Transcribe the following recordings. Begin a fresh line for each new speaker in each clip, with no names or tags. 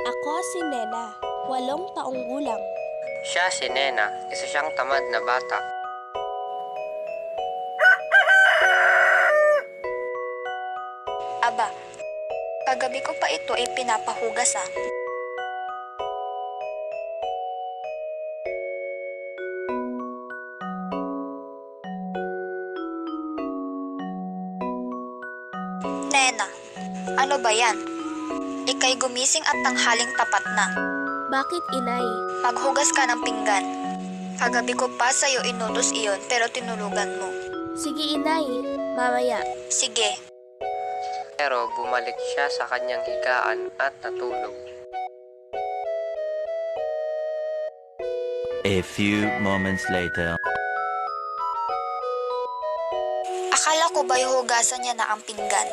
Ako si Nena, 8 taong gulang.
Siya si Nena, isa siyang tamad na bata.
Aba, kagabi ko pa ito ay pinapahugas ah. Nena, ano ba yan? Ika'y gumising at tanghaling tapat na.
Bakit, inay?
Maghugas ka ng pinggan. Kagabi ko pa sa'yo inutos iyon pero tinulugan mo.
Sige, inay. Mamaya.
Sige,
Pero bumalik siya sa kanyang higaan at natulog.
A few moments later.
akala ko ba'y hugasan niya na ang pinggan?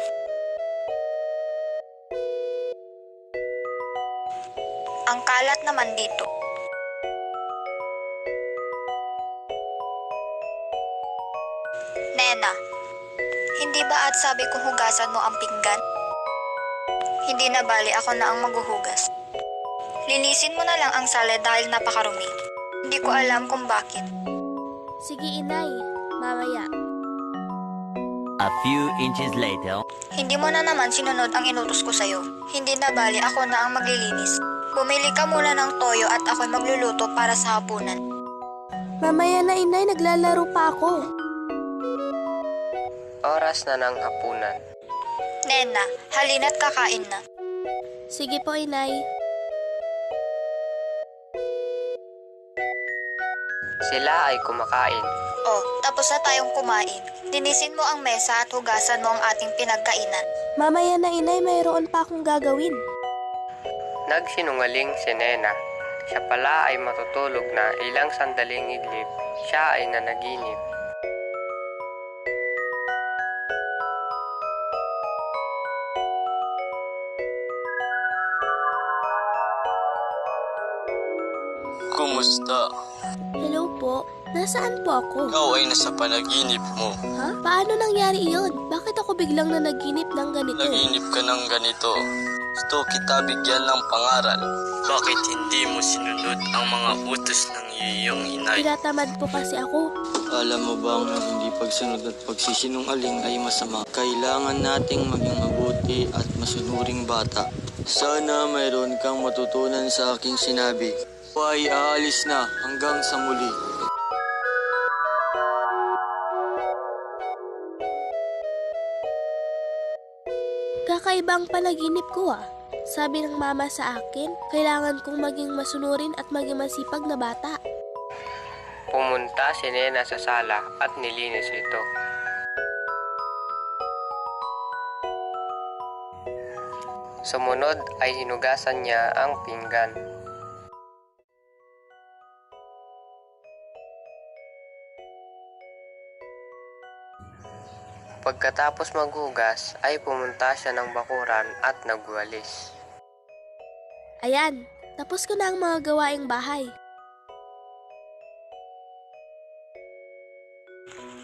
Ang kalat naman dito. Nena, hindi ba at sabi kong hugasan mo ang pinggan? Hindi na bali ako na ang maghuhugas. Linisin mo na lang ang sala dahil napakarumi. Hindi ko alam kung bakit.
Sige, inay. Mamaya.
A few inches later.
Hindi mo na naman sinunod ang inutos ko sa'yo. Hindi na bali ako na ang maglilinis. Bumili ka muna ng toyo at ako'y magluluto para sa hapunan.
Mamaya na, inay. Naglalaro pa ako.
Oras na ng hapunan.
Nena, halina't kakain na.
Sige po, inay.
Sila ay kumakain.
Oh, tapos na tayong kumain. Linisin mo ang mesa at hugasan mo ang ating pinagkainan.
Mamaya na, inay. Mayroon pa akong gagawin.
Nagsinungaling si Nena. Siya pala ay matutulog na ilang sandaling idlip. Siya ay nanaginip.
Kumusta?
Hello po. Nasaan po ako?
Ikaw ay nasa panaginip mo.
Ha? Paano nangyari iyon? Bakit ako biglang nanaginip ng ganito?
Naginip ka ng ganito. Gusto kita bigyan ng pangaral. Bakit hindi mo sinunod ang mga utos ng iyong inay?
Tinatamad po kasi ako.
Alam mo bang ang hindi pagsunod at pagsisinungaling ay masama? Kailangan nating maging mabuti at masunuring bata. Sana mayroon kang matutunan sa aking sinabi. Ako ay aalis na hanggang sa muli.
Kakaibang panaginip ko ah. Sabi ng mama sa akin, kailangan kong maging masunurin at maging masipag na bata.
Pumunta si Nena sa sala at nilinis ito. Sumunod ay hinugasan niya ang pinggan. Pagkatapos maghugas ay pumunta siya ng bakuran at nagwalis.
Ayan, tapos ko na ang mga gawaing bahay.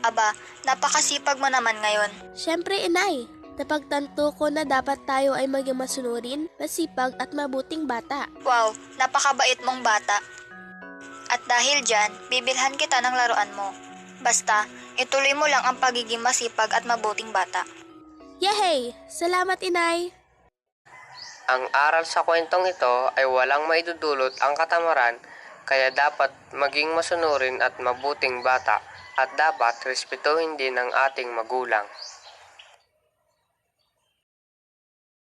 Aba, napakasipag mo naman ngayon.
Siyempre, inay. Napagtanto ko na dapat tayo ay maging masunurin, masipag at mabuting bata.
Wow, napakabait mong bata. At dahil dyan, bibilhan kita ng laruan mo. Basta, ituloy mo lang ang pagiging masipag at mabuting bata.
Yehey! Salamat, inay!
Ang aral sa kwentong ito ay walang maidudulot ang katamaran, kaya dapat maging masunurin at mabuting bata at dapat respetuhin din ang ating magulang.